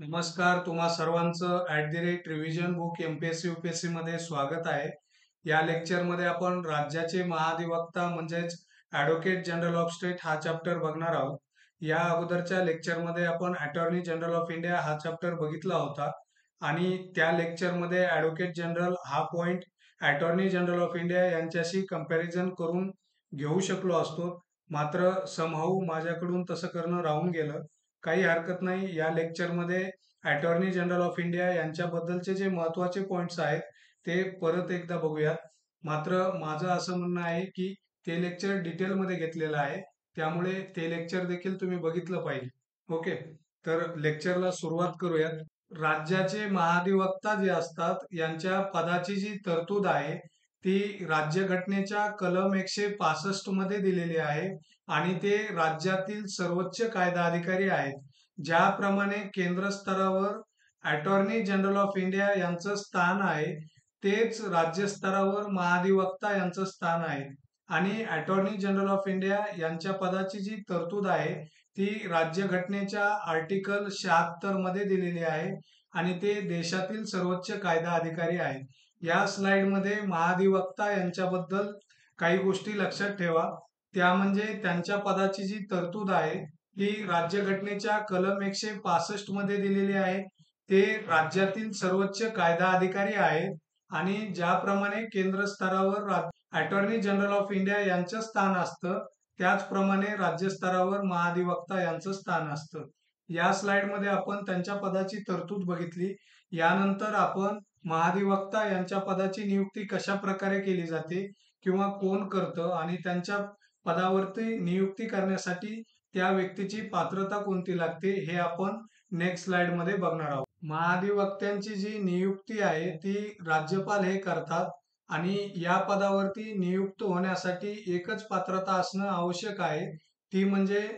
नमस्कार, तुम्हा सर्वांचं @रिव्हिजन बुक एमपीएससी यूपीएससी मध्ये स्वागत आहे. या लेक्चरमध्ये आपण राज्याचे महाधिवक्ता म्हणजेच ॲडव्होकेट जनरल ऑफ स्टेट हा चॅप्टर बघणार आहोत. या अगोदरच्या लेक्चरमध्ये आपण अटॉर्नी जनरल ऑफ इंडिया हा चॅप्टर बघितला होता आणि त्या लेक्चरमध्ये ॲडव्होकेट जनरल हा point attorney general of India यांच्याशी कंपॅरिझन करून घेऊ शकलो असतो. मात्र समहाऊ माझ्याकडून तसं करणं राहून गेलं. काही हरकत नाही. या लेक्चरमध्ये अटॉर्नी जनरल ऑफ इंडिया यांच्याबद्दलचे जे महत्वाचे पॉइंट्स आहेत ते परत एकदा बघूयात. मात्र माझं असं म्हणणं आहे की ते लेक्चर डिटेलमध्ये घेतलेलं आहे, त्यामुळे ते लेक्चर देखील तुम्ही बघितलं पाहिजे. ओके, तर लेक्चरला सुरुवात करूयात. राज्याचे महाधिवक्ता जे असतात यांच्या पदाची जी तरतूद आहे ती राज्यघटनेच्या कलम 165 मध्ये दिलेली आहे आणि ते राज्यातील सर्वोच्च कायदा अधिकारी आहेत. ज्याप्रमाणे केंद्र स्तरावर अटॉर्नी जनरल ऑफ इंडिया यांचं स्थान आहे, तेच राज्य स्तरावर महाधिवक्ता यांचं स्थान आहे. आणि अटॉर्नी जनरल ऑफ इंडिया यांच्या पदाची जी तरतूद आहे ती राज्यघटनेच्या आर्टिकल 76 मध्ये दिलेली आहे आणि ते देशातील सर्वोच्च कायदा अधिकारी आहेत. या स्लाइडमध्ये महाधिवक्ता यांच्याबद्दल काही गोष्टी लक्षात ठेवा. त्या म्हणजे त्यांच्या पदाची जी तरतूद आहे ती राज्यघटनेच्या कलम 165 मध्ये दिलेली आहे. ते राज्यातील सर्वोच्च कायदा अधिकारी आहेत आणि ज्याप्रमाणे केंद्र स्तरावर अटॉर्नी जनरल ऑफ इंडिया यांचं स्थान असतं, त्याचप्रमाणे राज्य स्तरावर महाधिवक्ता यांचं स्थान असतं. या स्लाइडमध्ये आपण त्यांच्या पदाची तरतूद बघितली. यानंतर आपण महाधिवक्ता यांच्या पदाची नियुक्ती कशा प्रकारे केली जाते किंवा कोण करतं आणि त्यांच्या पदावरती नियुक्ती करण्यासाठी त्या व्यक्तीची पात्रता कोणती लागते हे आपण नेक्स्ट स्लाइड मध्ये बघणार आहोत. महाधिवक्त्यांची जी नियुक्ती आहे ती राज्यपाल हे करतात आणि या पदावरती नियुक्त होण्यासाठी एकच पात्रता असणं आवश्यक आहे, ती म्हणजे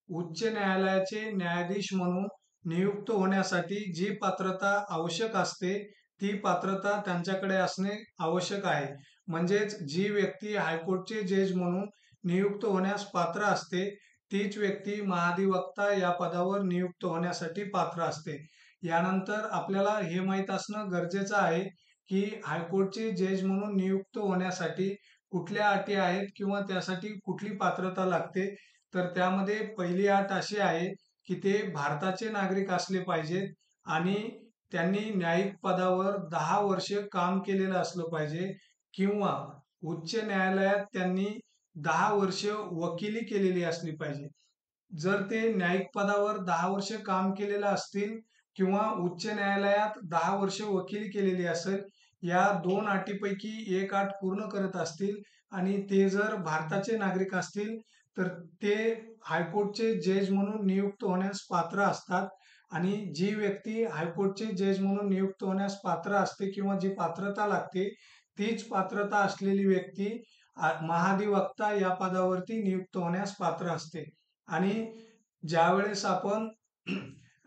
उच्च न्यायालयाचे न्यायाधीश म्हणून नियुक्त होण्यासाठी जी पात्रता आवश्यक असते ती पात्रता त्यांच्याकडे असणे आवश्यक आहे. म्हणजेच जी व्यक्ती हायकोर्टचे जज म्हणून नियुक्त होण्यास पात्र असते तीच व्यक्ती महाधिवक्ता या पदावर नियुक्त होण्यासाठी पात्र असते. यानंतर आपल्याला हे माहीत असणं गरजेचं आहे की हायकोर्टचे जज म्हणून नियुक्त होण्यासाठी कुठल्या अटी आहेत किंवा त्यासाठी कुठली पात्रता लागते. तर त्यामध्ये पहिली अट अशी आहे की ते भारताचे नागरिक असले पाहिजेत आणि त्यांनी न्यायिक पदावर 10 वर्ष काम केलेलं असलं पाहिजे किंवा उच्च न्यायालयात त्यांनी 10 वर्ष वकिली केलेली असली पाहिजे. जर ते न्यायिक पदावर 10 वर्ष काम केलेलं असतील किंवा उच्च न्यायालयात 10 वर्ष वकिली केलेली असेल, या दोन अटीपैकी एक अट पूर्ण करत असतील आणि ते जर भारताचे नागरिक असतील तर ते हायकोर्टचे जज म्हणून नियुक्त होण्यास पात्र असतात. आणि जी व्यक्ती हायकोर्टचे जज म्हणून नियुक्त होण्यास पात्र असते किंवा जी पात्रता लागते तीच पात्रता असलेली व्यक्ती महाधिवक्ता या पदावरती नियुक्त होण्यास पात्र असते. आणि ज्यावेळेस आपण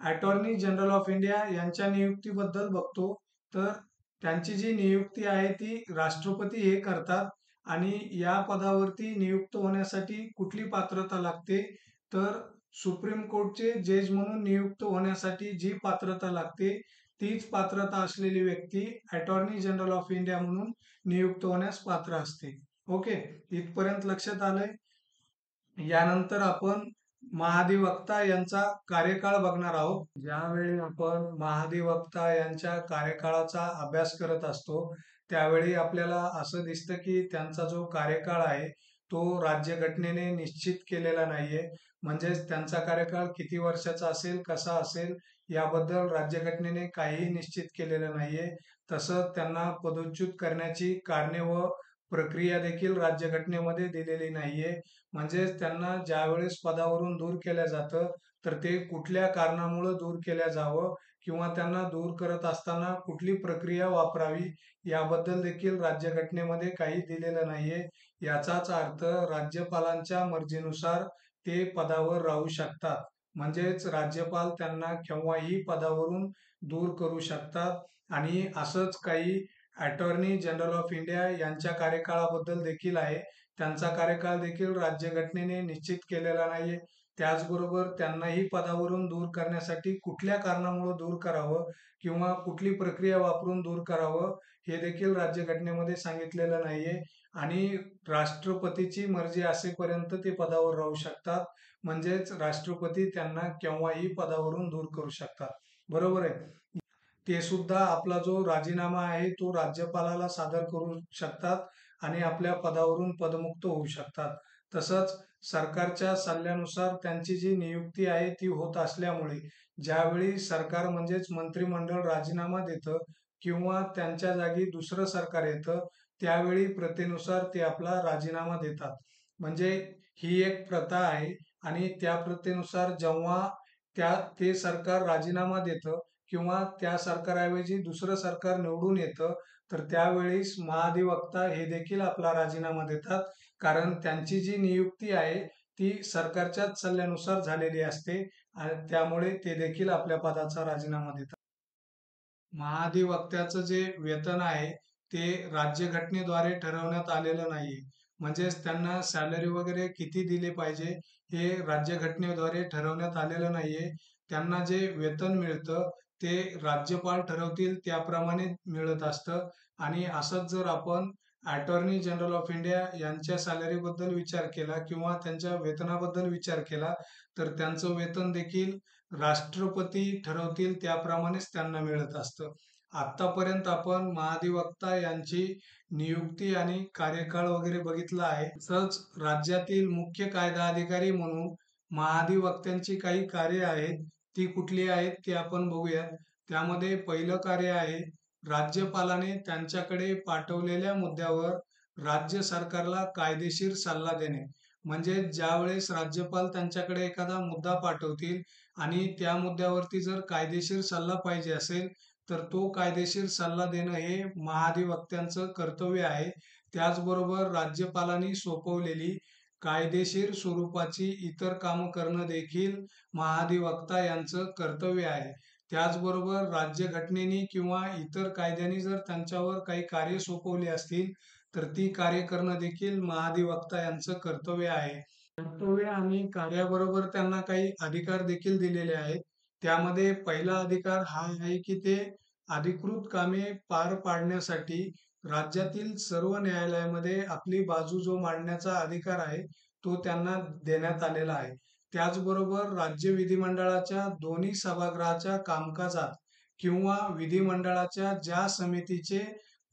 अटॉर्नी जनरल ऑफ इंडिया यांच्या नियुक्तीबद्दल बघतो तर त्यांची जी नियुक्ती आहे ती राष्ट्रपती हे करतात आणि या पदावरती नियुक्त होण्यासाठी कुठली पात्रता लागते तर सुप्रीम कोर्टचे जज म्हणून नियुक्त होण्यासाठी जी पात्रता लागते तीच पात्रता असलेली व्यक्ती अटॉर्नी जनरल ऑफ इंडिया म्हणून नियुक्त होण्यास पात्र असते. ओके, इथपर्यंत लक्षात आलंय. यानंतर आपण महाधिवक्ता यांचा कार्यकाळ बघणार आहोत. ज्यावेळी आपण महाधिवक्ता यांच्या कार्यकाळाचा अभ्यास करत असतो त्यावेळी आपल्याला असं दिसतं की त्यांचा जो कार्यकाळ आहे तो राज्यघटनेने निश्चित केलेला नाहीये. म्हणजेच त्यांचा कार्यकाळ किती वर्षाचा असेल, कसा असेल याबद्दल राज्यघटनेने काहीही निश्चित केलेलं नाहीये. तसं त्यांना पदच्युत करण्याची कारणे व प्रक्रिया देखील राज्यघटनेमध्ये दिलेली नाहीये. म्हणजेच त्यांना ज्यावेळेस पदावरून दूर केलं जातं तर ते कुठल्या कारणामुळे दूर केलं जावं किंवा त्यांना दूर करत असताना कुठली प्रक्रिया वापरावी याबद्दल देखील राज्यघटनेमध्ये काही दिलेलं नाहीये. याचाच अर्थ राज्यपालांच्या मर्जीनुसार ते पदावर राहू शकतात. म्हणजेच राज्यपाल त्यांना केव्हाही पदावरून दूर करू शकतात. आणि असंच काही अटॉर्नी जनरल ऑफ इंडिया यांच्या कार्यकाळाबद्दल देखील आहे. त्यांचा कार्यकाळ देखील राज्यघटनेने निश्चित केलेला नाहीये. त्याचबरोबर त्यांनाही पदावरून दूर करण्यासाठी कुठल्या कारणामुळे दूर करावं किंवा कुठली प्रक्रिया वापरून दूर करावं हे देखील राज्यघटनेमध्ये सांगितलेलं नाहीये. आणि राष्ट्रपतीची मर्जी असेपर्यंत ते पदावर राहू शकतात. म्हणजेच राष्ट्रपती त्यांना केव्हाही पदावरून दूर करू शकतात. बरोबर आहे. ते सुद्धा आपला जो राजीनामा आहे तो राज्यपालाला सादर करू शकतात आणि आपल्या पदावरून पदमुक्त होऊ शकतात. तसंच सरकारच्या सल्ल्यानुसार त्यांची जी नियुक्ती आहे ती होत असल्यामुळे ज्यावेळी सरकार म्हणजेच मंत्रिमंडळ राजीनामा देतं किंवा त्यांच्या जागी दुसरं सरकार येतं, त्यावेळी प्रथेनुसार ते आपला राजीनामा देतात. म्हणजे ही एक प्रथा आहे आणि त्या प्रथेनुसार जेव्हा ते सरकार राजीनामा देतं किंवा त्या सरकारऐवजी दुसरं सरकार निवडून येतं, तर त्यावेळेस महाधिवक्ता हे देखील आपला राजीनामा देतात. कारण त्यांची जी नियुक्ती आहे ती सरकारच्याच सल्ल्यानुसार झालेली असते आणि त्यामुळे ते देखील आपल्या पदाचा राजीनामा देतात. महाधिवक्त्याचं जे वेतन आहे ते राज्यघटनेद्वारे ठरवण्यात आलेलं नाहीये. म्हणजेच त्यांना सॅलरी वगैरे किती दिले पाहिजे हे राज्यघटनेद्वारे ठरवण्यात आलेलं नाहीये. त्यांना जे वेतन मिळतं ते राज्यपाल ठरवतील त्याप्रमाणे मिळत असतं. आणि असंच जर आपण अटॉर्नी जनरल ऑफ इंडिया यांच्या सॅलरीबद्दल विचार केला किंवा त्यांच्या वेतनाबद्दल विचार केला तर त्यांचं वेतन देखील राष्ट्रपती ठरवतील त्याप्रमाणेच त्यांना मिळत असतं. आतापर्यंत आपण महाधिवक्ता यांची नियुक्ती आणि कार्यकाळ वगैरे बघितला आहे. तसंच राज्यातील मुख्य कायदा अधिकारी म्हणून महाधिवक्त्यांची काही कार्य आहेत, ती कुठली आहेत ते आपण बघूयात. त्यामध्ये पहिलं कार्य आहे राज्यपालाने त्यांच्याकडे पाठवलेल्या मुद्द्यावर राज्य सरकारला कायदेशीर सल्ला देणे. म्हणजे ज्यावेळेस राज्यपाल त्यांच्याकडे एखादा मुद्दा पाठवतील आणि त्या मुद्द्यावरती जर कायदेशीर सल्ला पाहिजे असेल तर तो कायदेशीर सल्ला देणं हे महाधिवक्त्यांचं कर्तव्य आहे. त्याचबरोबर राज्यपालांनी सोपवलेली कायदेशीर स्वरूपाची इतर कामं करणं देखील महाधिवक्ता यांचं कर्तव्य आहे. त्याचबरोबर राज्यघटनेने किंवा इतर कायद्यांनी जर त्यांच्यावर काही कार्य सोपवली असतील तर ती कार्य करणं देखील महाधिवक्ता यांचं कर्तव्य आहे. कर्तव्य आणि कार्याबरोबर त्यांना काही अधिकार देखील दिलेले आहेत. त्यामध्ये पहिला अधिकार हा आहे की ते अधिकृत कामे पार पाडण्यासाठी राज्यातील सर्व न्यायालयामध्ये आपली बाजू जो मांडण्याचा अधिकार आहे तो त्यांना देण्यात आलेला आहे. त्याचबरोबर राज्य विधिमंडळाच्या दोन्ही सभागृहाच्या कामकाजात किंवा विधिमंडळाच्या ज्या समितीचे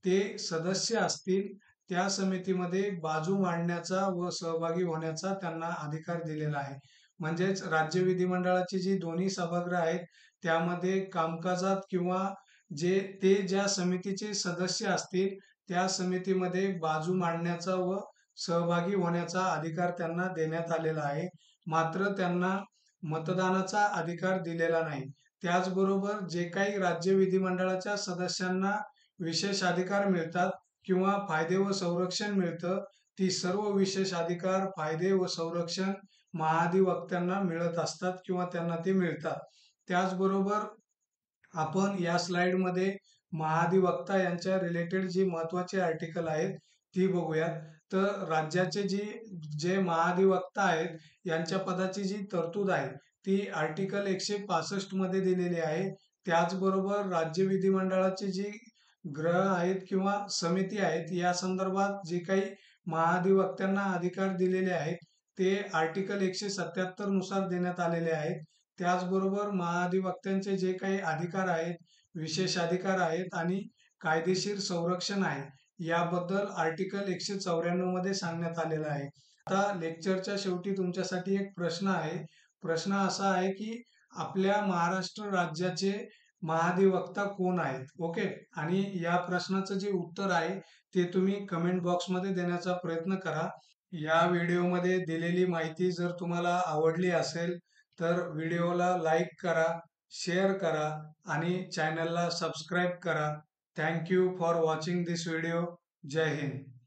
ते सदस्य असतील त्या समितीमध्ये बाजू मांडण्याचा व सहभागी होण्याचा त्यांना अधिकार दिलेला आहे. म्हणजेच राज्य विधिमंडळाची जी दोन्ही सभागृह आहेत त्यामध्ये कामकाजात किंवा ज्या समितीचे सदस्य असतील त्या समितीमध्ये बाजू मांडण्याचा व सहभागी होण्याचा अधिकार त्यांना देण्यात आलेला आहे. मात्र त्यांना मतदानाचा अधिकार दिलेला नाही. त्याचबरोबर जे काही राज्य विधिमंडळाच्या सदस्यांना विशेष अधिकार मिळतात किंवा फायदे व संरक्षण मिळतं, ती सर्व विशेष अधिकार, फायदे व संरक्षण महाधिवक्त्यांना मिळत असतात किंवा त्यांना ते मिळतात. त्याचबरोबर आपण या स्लाइडमध्ये महाधिवक्ता यांच्या रिलेटेड जी महत्वाची आर्टिकल आहेत ती बघूयात. तर राज्याचे जे महाधिवक्ता आहेत यांच्या पदाची जी तरतूद आहे ती आर्टिकल 165 मध्ये दिलेली आहे. त्याचबरोबर राज्य विधिमंडळाची जी ग्रह आहेत किंवा समिती आहेत या संदर्भात जे काही महाधिवक्त्यांना अधिकार दिलेले आहेत ते आर्टिकल 177 नुसार देण्यात आलेले आहेत. त्याचबरोबर महाधिवक्त्यांचे जे काही अधिकार आहेत, विशेष अधिकार आहेत आणि कायदेशीर संरक्षण आहे याबद्दल आर्टिकल 194 मध्ये सांगण्यात आलेलं आहे. आता लेक्चरच्या शेवटी तुमच्यासाठी एक प्रश्न आहे. प्रश्न असा आहे की आपल्या महाराष्ट्र राज्याचे महाधिवक्ता कोण आहेत? ओके. आणि या प्रश्नाचं जे उत्तर आहे ते तुम्ही कमेंट बॉक्समध्ये देण्याचा प्रयत्न करा. या व्हिडिओमध्ये दिलेली माहिती जर तुम्हाला आवडली असेल तर व्हिडिओला लाईक करा, शेअर करा आणि चॅनलला सबस्क्राईब करा. Thank you for watching this video. Jai Hind.